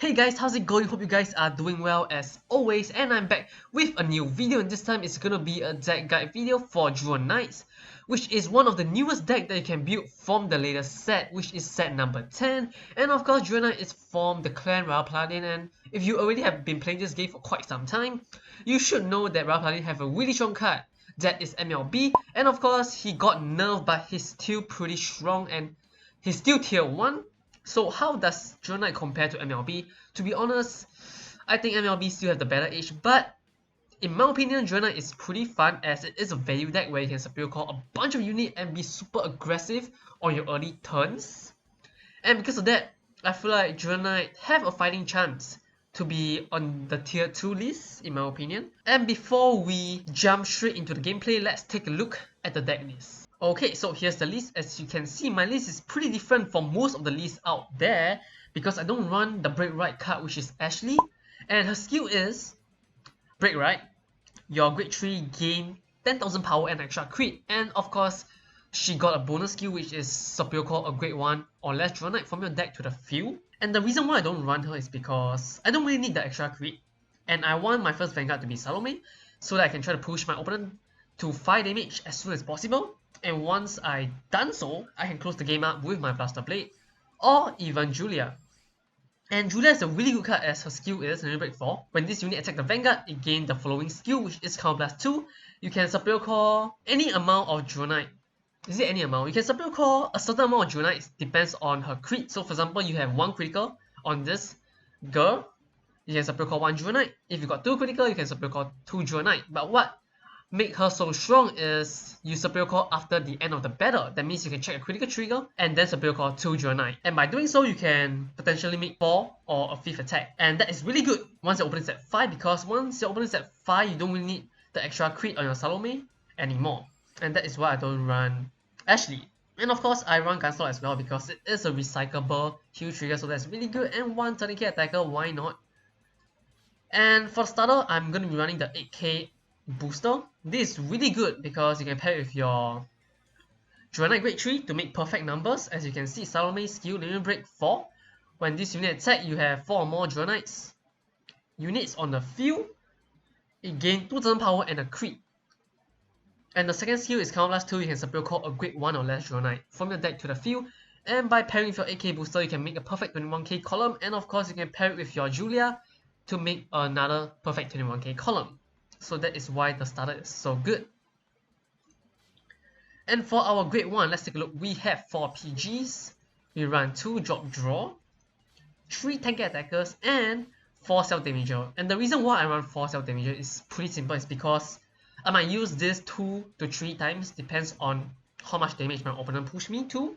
Hey guys, how's it going? Hope you guys are doing well as always, and I'm back with a new video, and this time it's gonna be a deck guide video for Druid Knights, which is one of the newest deck that you can build from the latest set, which is set number 10. And of course, Druid Knight is from the clan Royal Paladin, and if you already have been playing this game for quite some time, you should know that Royal Paladin have a really strong card that is MLB, and of course he got nerfed, but he's still pretty strong and he's still tier 1. So how does Druid Knight compare to MLB? To be honest, I think MLB still have the better edge, but in my opinion, Druid Knight is pretty fun as it is a value deck where you can superior call a bunch of units and be super aggressive on your early turns. And because of that, I feel like Druid Knight have a fighting chance to be on the tier 2 list, in my opinion. And before we jump straight into the gameplay, let's take a look at the deck list. Okay, so here's the list. As you can see, my list is pretty different from most of the lists out there because I don't run the Break Right card, which is Ashley, and her skill is Break Right. Your grade 3 gain 10,000 power and extra crit, and of course, she got a bonus skill which is superior call a grade 1 or less Druid Knight from your deck to the field. And the reason why I don't run her is because I don't really need the extra crit, and I want my first Vanguard to be Salome so that I can try to push my opponent to 5 damage as soon as possible. And once I done so, I can close the game up with my Blaster Blade or even Julia. And Julia is a really good card as her skill is Break 4. When this unit attacks the Vanguard, it gains the following skill, which is Counter Blast 2. You can superior call any amount of Druid Knight. Is it any amount? You can superior call a certain amount of Druid Knight, depends on her crit. So for example, you have 1 critical on this girl, you can superior call 1 Druid Knight. If you got 2 critical, you can superior call 2 Druid Knight. But what make her so strong is you superior call after the end of the battle. That means you can check a critical trigger and then superior call 2 Druid Knight. And by doing so, you can potentially make 4 or a 5th attack. And that is really good once your opponent's at 5, because once your opponent's at 5, you don't really need the extra crit on your Salome anymore. And that is why I don't run Ashley. And of course, I run Gunslaughter as well because it is a recyclable heal trigger, so that's really good. And 1 30k attacker, why not? And for the starter, I'm going to be running the 8k booster. This is really good because you can pair it with your Druid Knight grade 3 to make perfect numbers. As you can see, Salome's skill Limit Break 4. When this unit attack, you have 4 or more Druid Knights units on the field. It gains 2,000 power and a crit. And the second skill is Counter Blast 2. You can superior call a grade 1 or less Druid Knight from your deck to the field. And by pairing with your 8k booster, you can make a perfect 21k column. And of course, you can pair it with your Julia to make another perfect 21k column. So that is why the starter is so good. And for our grade 1, let's take a look. We have 4 PGs. We run 2 drop draw, 3 tank attackers, and 4 self damager. And the reason why I run 4 self damager is pretty simple. It's because I might use this 2 to 3 times, depends on how much damage my opponent push me to.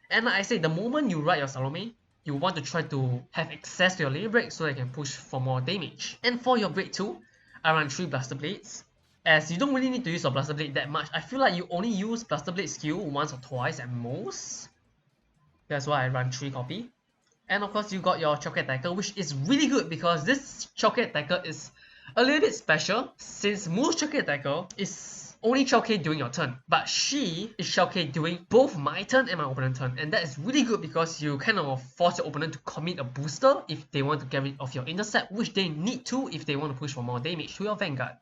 And like I said, the moment you ride your Salome, you want to try to have access to your Limit Break so that you can push for more damage. And for your grade 2, I run 3 Blaster Blades, as you don't really need to use your Blaster Blade that much. I feel like you only use Blaster Blade skill once or twice at most. That's why I run 3 copy. And of course, you got your Chocolate Attacker, which is really good because this Chocolate Attacker is a little bit special, since most Chocolate Attacker is only 12k during your turn, but she is 12k during both my turn and my opponent's turn. And that is really good because you kind of force your opponent to commit a booster if they want to get rid of your intercept, which they need to if they want to push for more damage to your Vanguard.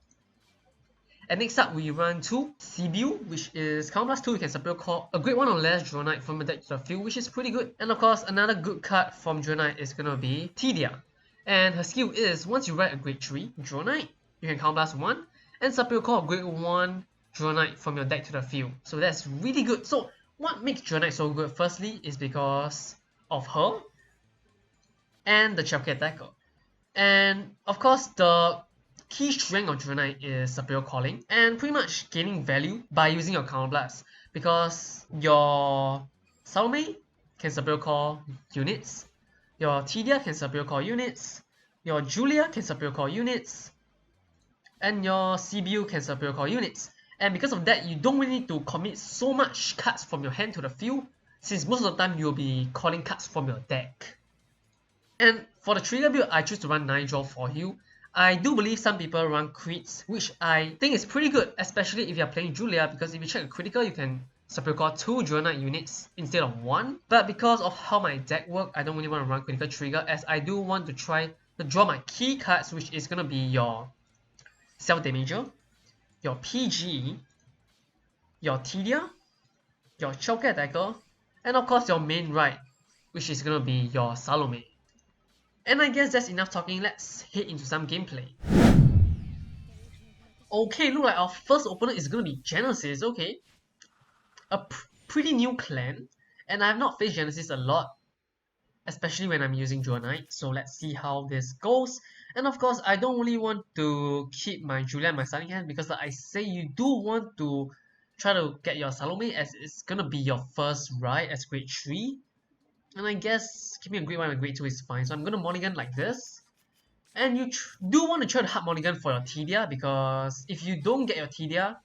And next up, we run 2 CBU, which is Counter Blast 2. You can superior call a grade 1 or less Druid Knight from the deck to the field, which is pretty good. And of course, another good card from Druid Knight is gonna be Tedia. And her skill is, once you ride a grade 3 Druid Knight, you can Counter Blast 1 and superior call a grade 1 Druid Knight from your deck to the field. So that's really good. So what makes Druid Knight so good? Firstly is because of her and the 12k attacker. And of course, the key strength of Druid Knight is superior calling and pretty much gaining value by using your Counter Blast, because your Salome can superior call units, your Tedia can superior call units, your Julia can superior call units, and your CBU can superior call units. And because of that, you don't really need to commit so much cards from your hand to the field, since most of the time you'll be calling cards from your deck. And for the trigger build, I choose to run 9 draw 4 heal. I do believe some people run crits, which I think is pretty good, especially if you're playing Julia, because if you check a critical, you can So I prefer 2 Jewel Knight units instead of 1. But because of how my deck works, I don't really want to run Critical Trigger, as I do want to try to draw my key cards, which is going to be your Self Damager, your PG, your Tedia, your Choker Attacker, and of course your main right, which is going to be your Salome. And I guess that's enough talking, let's head into some gameplay. Okay, look like our first opponent is going to be Genesis, okay. A pretty new clan, and I have not faced Genesis a lot, especially when I'm using Jewel Knight, so let's see how this goes. And of course, I don't really want to keep my Julia in my starting hand, because like I say, you do want to try to get your Salome, as it's gonna be your first ride as grade 3. And I guess keeping a grade 1 and a grade 2 is fine, so I'm gonna mulligan like this. And you do want to try to hard mulligan for your Tedia, because if you don't get your Tedia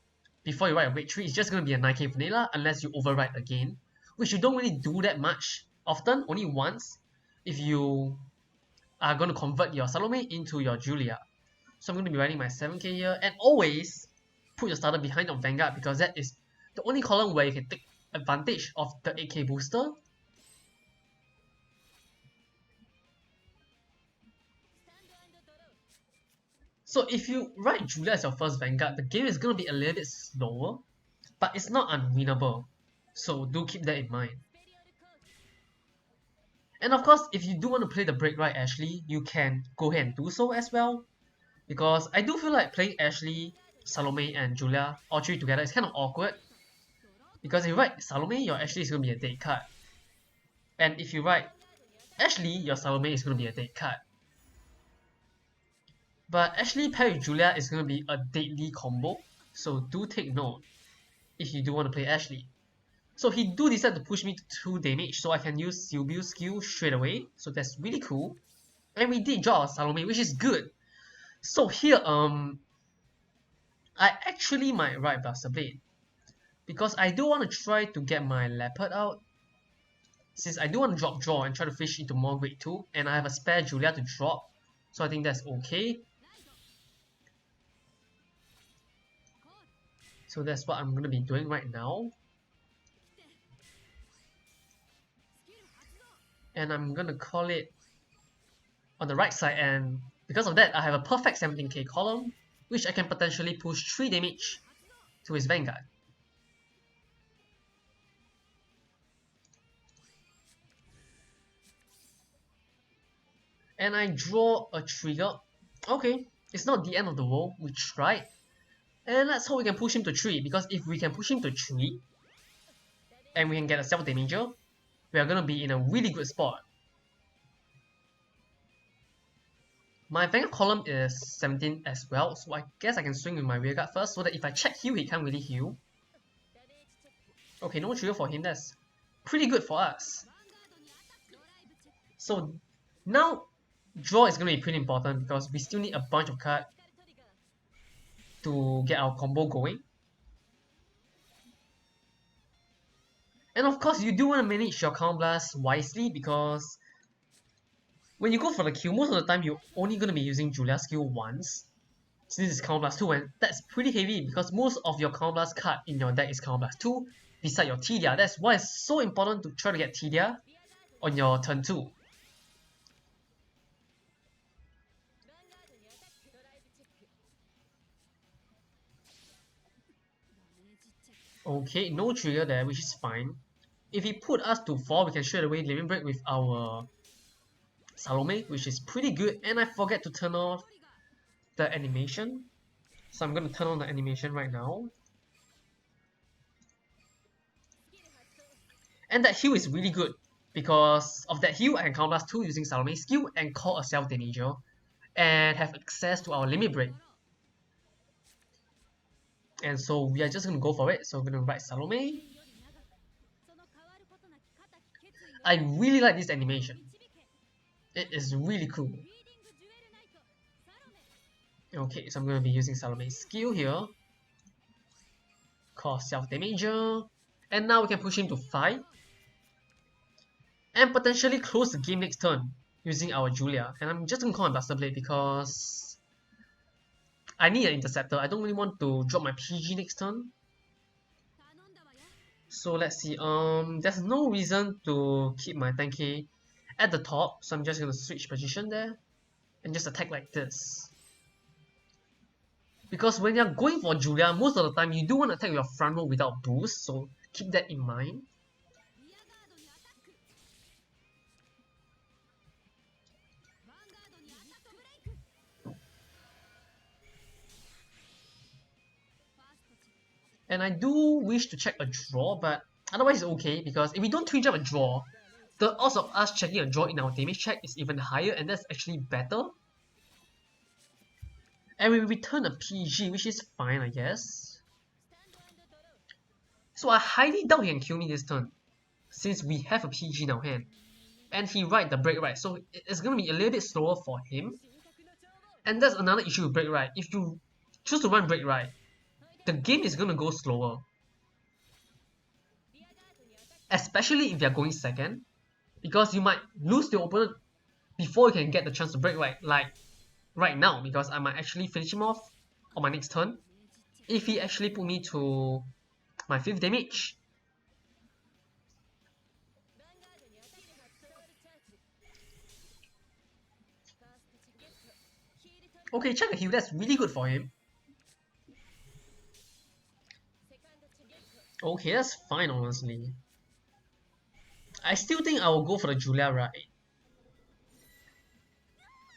before you ride a grade 3, it's just going to be a 9k vanilla unless you override again, which you don't really do that much often, only once, if you are going to convert your Salome into your Julia. So I'm going to be riding my 7k here, and always put your starter behind your Vanguard, because that is the only column where you can take advantage of the 8k booster. So if you ride Julia as your first Vanguard, the game is going to be a little bit slower, but it's not unwinnable. So do keep that in mind. And of course, if you do want to play the break ride Ashley, you can go ahead and do so as well. Because I do feel like playing Ashley, Salome and Julia all 3 together is kind of awkward. Because if you ride Salome, your Ashley is going to be a dead card. And if you ride Ashley, your Salome is going to be a dead card. But Ashley paired with Julia is going to be a deadly combo, so do take note if you do want to play Ashley. So he do decide to push me to 2 damage, so I can use Silbu's skill straight away, so that's really cool. And we did draw our Salome, which is good. So here, I actually might ride Blaster Blade, because I do want to try to get my Leopard out, since I do want to drop draw and try to fish into more grade 2, and I have a spare Julia to drop, so I think that's okay. So that's what I'm going to be doing right now. And I'm going to call it on the right side, and because of that I have a perfect 17k column, which I can potentially push 3 damage to his Vanguard. And I draw a trigger. Okay, it's not the end of the world, we tried. And let's hope we can push him to 3, because if we can push him to 3 and we can get a self damager, we are gonna be in a really good spot. My Vanguard column is 17 as well, so I guess I can swing with my rearguard first, so that if I check heal, he can't really heal. Okay, no trigger for him, that's pretty good for us. So now draw is gonna be pretty important, because we still need a bunch of cards to get our combo going. And of course, you do want to manage your Counter Blast wisely, because when you go for the kill, most of the time you're only going to be using Julia's skill once, since it's Counter Blast 2, and that's pretty heavy, because most of your Counter Blast card in your deck is Counter Blast 2, beside your Tedia. That's why it's so important to try to get Tedia on your turn 2. Okay, no trigger there, which is fine. If he put us to 4, we can straight away Limit Break with our Salome, which is pretty good. And I forget to turn off the animation, so I'm going to turn on the animation right now. And that heal is really good. Because of that heal, I can Counter Blast 2 using Salome's skill and call a Self Damager and have access to our Limit Break. And so we are just going to go for it. So I'm going to write Salome. I really like this animation. It is really cool. Okay, so I'm going to be using Salome's skill here. Call Self Damager. And now we can push him to 5. And potentially close the game next turn using our Julia. And I'm just going to call my Blaster Blade because I need an interceptor. I don't really want to drop my PG next turn. So let's see, there's no reason to keep my 10k at the top, so I'm just gonna switch position there and just attack like this. Because when you're going for Julia, most of the time you do want to attack your front row without boost, so keep that in mind. And I do wish to check a draw, but otherwise it's okay, because if we don't twin jump a draw, the odds of us checking a draw in our damage check is even higher, and that's actually better. And we return a PG, which is fine, I guess. So I highly doubt he can kill me this turn, since we have a PG in our hand. And he ride the break right, so it's gonna be a little bit slower for him. And that's another issue with break right. If you choose to run break right, the game is gonna go slower. Especially if you're going second, because you might lose the opponent before you can get the chance to break right, like right now, because I might actually finish him off on my next turn if he actually put me to my 5th damage. Okay, check a heal, that's really good for him. Okay, that's fine, honestly. I still think I will go for the Julia right.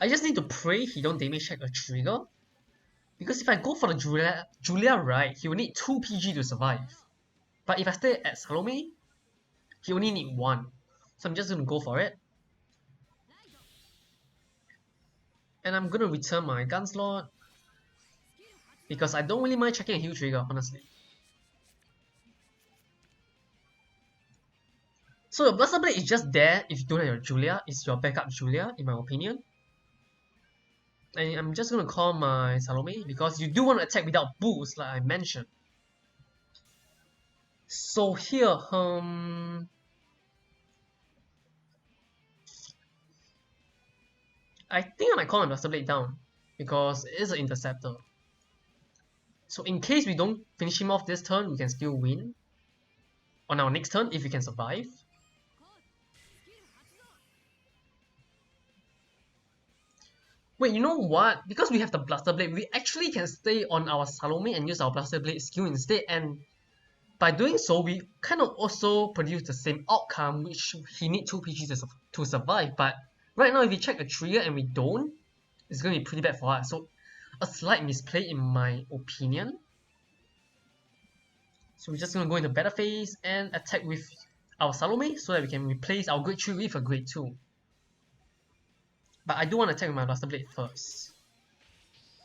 I just need to pray he don't damage check a trigger. Because if I go for the Julia right, he will need 2 PG to survive. But if I stay at Salome, he only need 1. So I'm just gonna go for it. And I'm gonna return my gun slot, because I don't really mind checking a heal trigger, honestly. So your Blaster Blade is just there if you don't have your Julia. It's your backup Julia, in my opinion. And I'm just gonna call my Salome, because you do want to attack without boost, like I mentioned. So here, I think I might call my Blaster Blade down, because it is an interceptor. So in case we don't finish him off this turn, we can still win on our next turn if we can survive. Wait, you know what? Because we have the Blaster Blade, we actually can stay on our Salome and use our Blaster Blade skill instead, and by doing so, we kind of also produce the same outcome, which he needs 2 PGs to survive. But right now, if we check a trigger and we don't, it's going to be pretty bad for us. So a slight misplay in my opinion. So we're just going to go into better phase and attack with our Salome so that we can replace our grade 3 with a grade 2. But I do want to attack with my Blaster Blade first,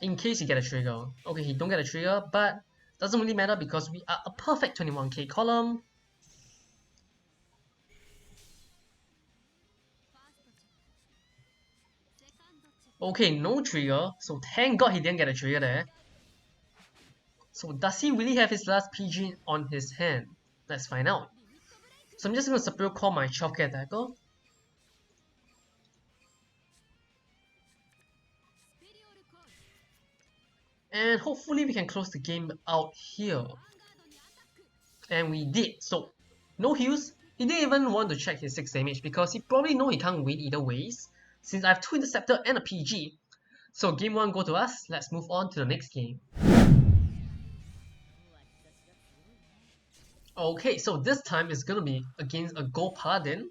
in case he get a trigger. Okay, he don't get a trigger, but doesn't really matter because we are a perfect 21k column. Okay, no trigger, so thank god he didn't get a trigger there. So does he really have his last PG on his hand? Let's find out. So I'm just going to Superior Call my 12k attacker. And hopefully we can close the game out here. And we did. So no heals. He didn't even want to check his 6 damage because he probably know he can't win either ways, since I have 2 interceptor and a PG. So game 1 go to us. Let's move on to the next game. Okay, so this time it's gonna be against a Gold Paladin,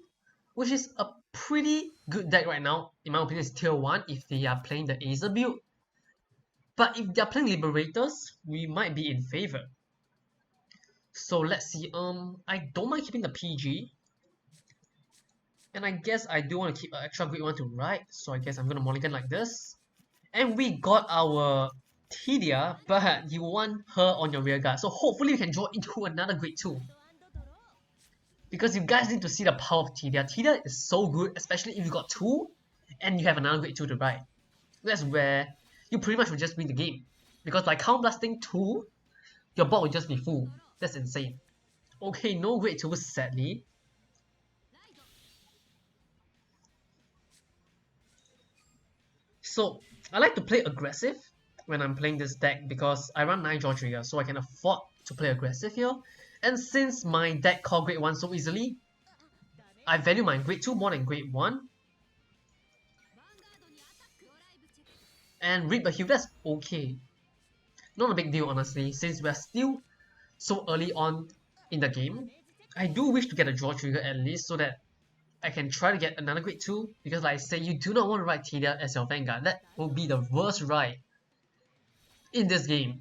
which is a pretty good deck right now. In my opinion, it's tier 1 if they are playing the Acer build. But if they are playing Liberators, we might be in favor. So let's see, I don't mind keeping the PG. And I guess I do want to keep an extra grade 1 to ride, so I guess I'm gonna mulligan like this. And we got our Tidia, but you want her on your rear guard, so hopefully we can draw into another grade 2. Because you guys need to see the power of Tidia. Tidia is so good, especially if you got 2 and you have another grade 2 to ride. That's where you pretty much will just win the game. Because by count blasting 2, your board will just be full. That's insane. Okay, no grade 2 sadly. So I like to play aggressive when I'm playing this deck because I run 9 draw triggers, so I can afford to play aggressive here. And since my deck called grade 1 so easily, I value my grade 2 more than grade 1. And read the heal, that's okay. Not a big deal honestly, since we're still so early on in the game. I do wish to get a draw trigger at least so that I can try to get another grade 2, because like I say, you do not want to write Telia as your Vanguard. That will be the worst write in this game.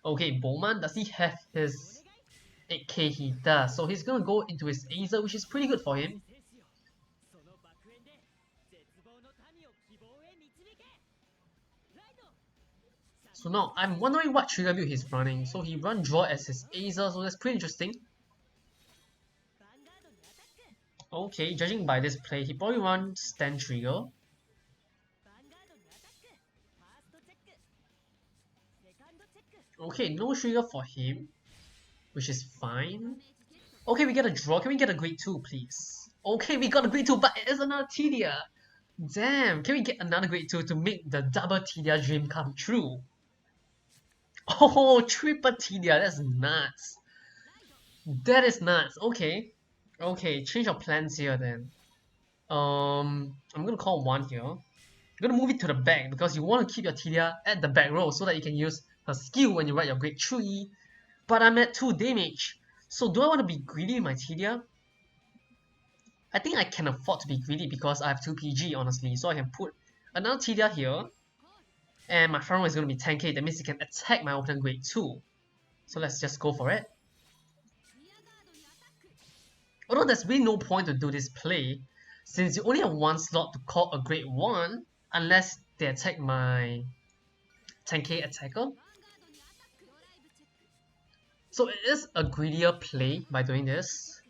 Okay, Bowman, does he have his 8k? He does, so he's gonna go into his Aether, which is pretty good for him. So now, I'm wondering what trigger build he's running. So he run draw as his Aether, so that's pretty interesting. Okay, judging by this play, he probably runs stand trigger. Okay, no trigger for him, which is fine. Okay, we get a draw. Can we get a grade 2, please? Okay, we got a grade 2, but it is another Telia. Damn, can we get another grade 2 to make the double Telia dream come true? Oh, triple Telia, that's nuts. That is nuts. Okay. Okay, change of plans here then. I'm gonna call 1 here. I'm gonna move it to the back because you want to keep your Telia at the back row so that you can use her skill when you write your grade 3. But I'm at 2 damage. So do I want to be greedy with my Telia? I think I can afford to be greedy because I have 2 PG honestly. So I can put another Telia here. And my front row is going to be 10k. That means it can attack my opponent grade 2. So let's just go for it. Although there's really no point to do this play, since you only have 1 slot to call a grade 1 unless they attack my 10k attacker. So it is a greedier play by doing this.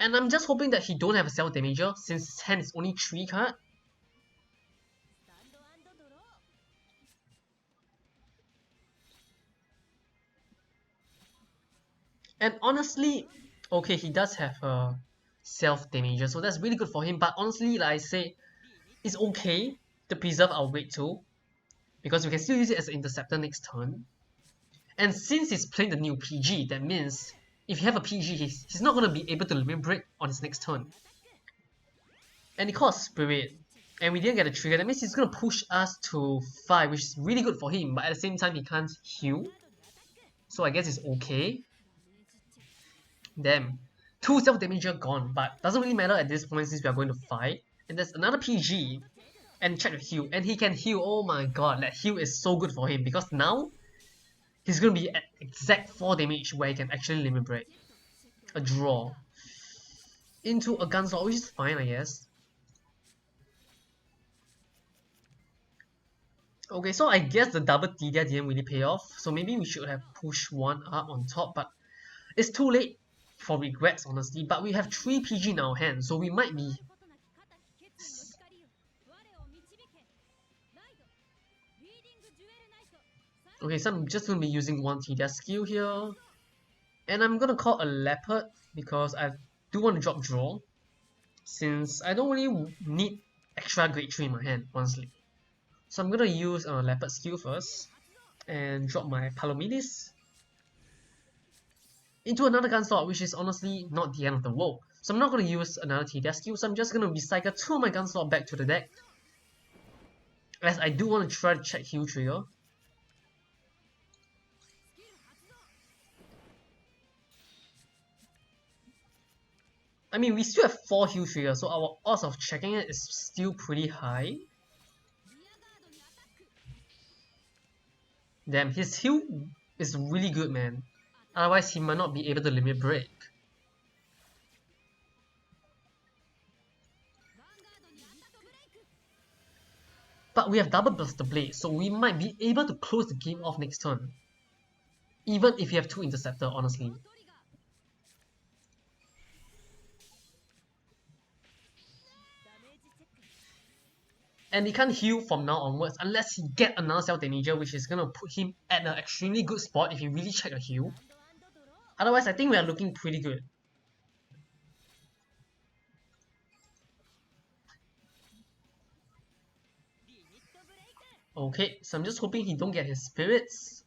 And I'm just hoping that he don't have a self damager since his hand is only 3 card. And honestly, okay, he does have a self damager, so that's really good for him. But honestly, like I say, it's okay to preserve our grade 2 because we can still use it as an interceptor next turn. And since he's playing the new PG, that means if you have a PG, he's not going to be able to limit break on his next turn. And he calls Spirit, and we didn't get a trigger. That means he's going to push us to 5, which is really good for him, but at the same time he can't heal. So I guess it's okay. Damn. 2 self-damager gone, but doesn't really matter at this point since we are going to fight. And there's another PG. And check the heal. And he can heal. Oh my god, that heal is so good for him because now he's going to be at exact 4 damage where he can actually limit break. A draw. Into a gunslot, which is fine, I guess. Okay, so I guess the double Telia didn't really pay off. So maybe we should have pushed 1 up on top, but it's too late for regrets, honestly. But we have 3 PG in our hand, so we might be... Okay, so I'm just going to be using 1 Telia skill here. And I'm going to call a Leopard because I do want to drop draw. Since I don't really need extra grade 3 in my hand, honestly. So I'm going to use a Leopard skill first. And drop my Palomides into another gun slot, which is honestly not the end of the world. So I'm not going to use another Telia skill, so I'm just going to recycle 2 of my gun slot back to the deck. As I do want to try to check heal trigger. I mean, we still have 4 heal triggers, so our odds of checking it is still pretty high. Damn, his heal is really good, man. Otherwise, he might not be able to limit break. But we have double Buster Blade, so we might be able to close the game off next turn. Even if you have 2 Interceptor, honestly. And he can't heal from now onwards unless he get another self damager, which is gonna put him at an extremely good spot if he really check a heal. Otherwise, I think we are looking pretty good. Okay, so I'm just hoping he don't get his spirits.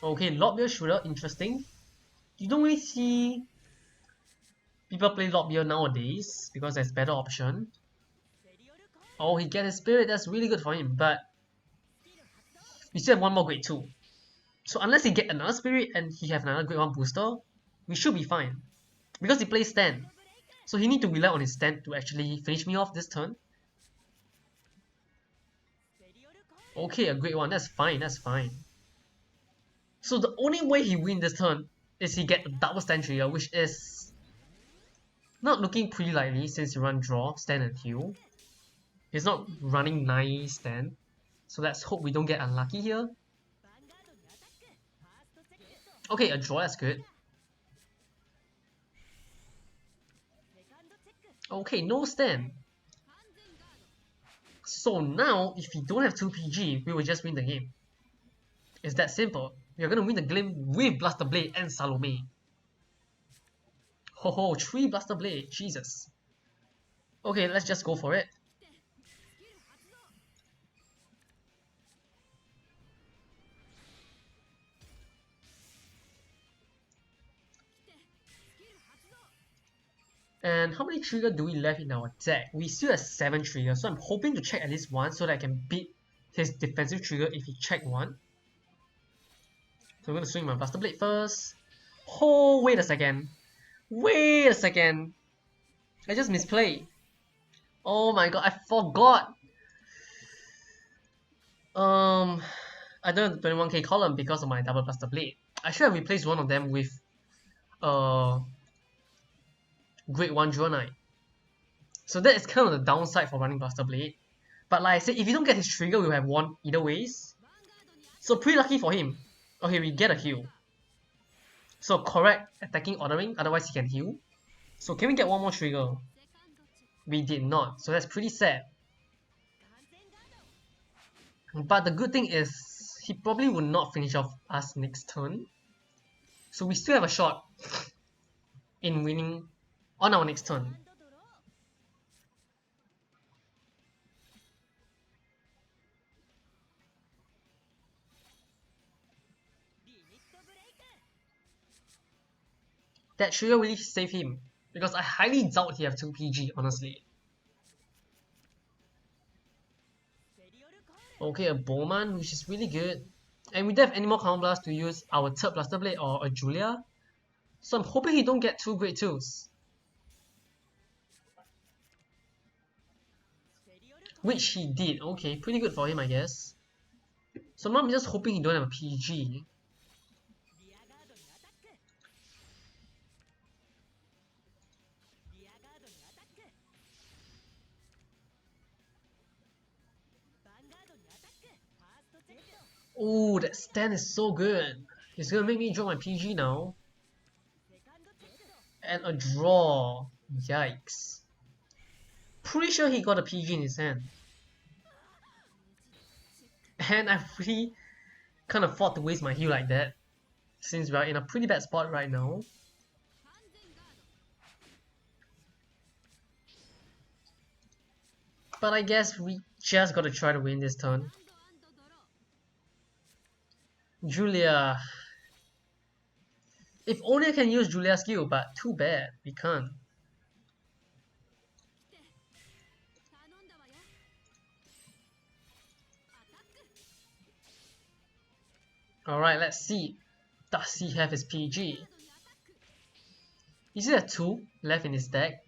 Okay, Lord Beer Shooter, interesting. You don't really see people play Lord Beer nowadays because there's better option. Oh, he gets his spirit, that's really good for him, but we still have one more grade 2. So unless he get another spirit and he have another grade 1 booster, we should be fine. Because he plays stand. So he need to rely on his stand to actually finish me off this turn. Okay, a grade 1, that's fine, that's fine. So the only way he win this turn is he get a double stand trigger, which is not looking pretty likely since he run draw, stand and heal. He's not running 9 stand. So let's hope we don't get unlucky here. Okay, a draw, that's good. Okay, no stand. So now, if we don't have 2 PG, we will just win the game. It's that simple. We are gonna win the game with Blaster Blade and Salome. Ho ho, 3 Blaster Blade, Jesus. Okay, let's just go for it. And how many triggers do we left in our deck? We still have 7 triggers, so I'm hoping to check at least 1 so that I can beat his defensive trigger if he check 1. So I'm gonna swing my Blaster Blade first. Oh, wait a second. Wait a second. I just misplayed. Oh my god, I forgot. I don't have the 21k column because of my double Blaster Blade. I should have replaced one of them with grade 1 Draw Knight. So that is kind of the downside for running Blaster Blade. But like I said, if you don't get his trigger, we'll have 1 either ways. So pretty lucky for him. Okay, we get a heal. So correct attacking ordering, otherwise he can heal. So can we get 1 more trigger? We did not, so that's pretty sad. But the good thing is, he probably will not finish off us next turn. So we still have a shot in winning on our next turn. That trigger really saved him, because I highly doubt he have 2 PG, honestly. Okay, a Bowman, which is really good. And we don't have any more Counter Blast to use our 3rd Blaster Blade or a Julia. So I'm hoping he don't get 2 grade 2s. Which he did. Okay, pretty good for him, I guess. So now I'm just hoping he don't have a PG. Oh, that stand is so good. It's gonna make me draw my PG now. And a draw. Yikes. Pretty sure he got a PG in his hand. And I really can't afford to waste my heal like that, since we are in a pretty bad spot right now. But I guess we just gotta try to win this turn. Julia. If only I can use Julia's skill, but too bad, we can't. Alright, let's see. Does he have his PG? He still has 2 left in his deck.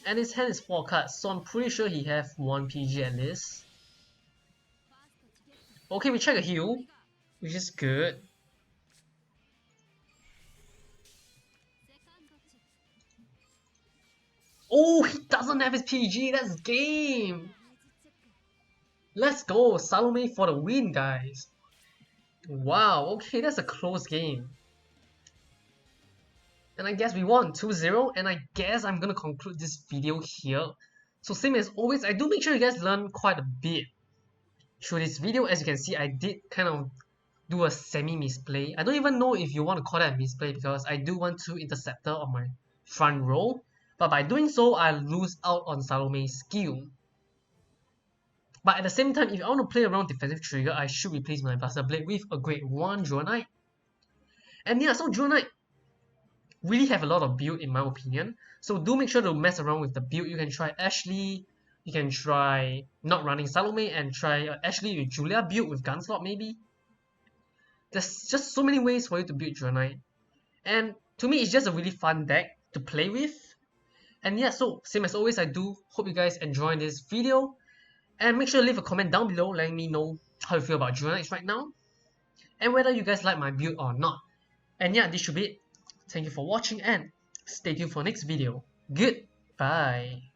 And his hand is 4 cards, so I'm pretty sure he have 1 PG at least. Okay, we check a heal, which is good. Oh, he doesn't have his PG, that's game! Let's go, Salome for the win, guys. Wow, okay, that's a close game. And I guess we won 2-0, and I guess I'm gonna conclude this video here. So same as always, I do make sure you guys learn quite a bit through this video. As you can see, I did kind of do a semi-misplay. I don't even know if you want to call that a misplay, because I do want 2 interceptor on my front row. But by doing so, I lose out on Salome's skill. But at the same time, if I want to play around defensive trigger, I should replace my Blaster Blade with a grade 1 Draw Knight. And yeah, so Draw Knight really have a lot of build in my opinion. So do make sure to mess around with the build. You can try Ashley, you can try not running Salome and try Ashley with Julia build with Gunslot maybe. There's just so many ways for you to build Draw Knight. And to me, it's just a really fun deck to play with. And yeah, so same as always, I do hope you guys enjoy this video. And make sure to leave a comment down below letting me know how you feel about Draw Knights right now. And whether you guys like my build or not. And yeah, this should be it. Thank you for watching and stay tuned for next video. Goodbye.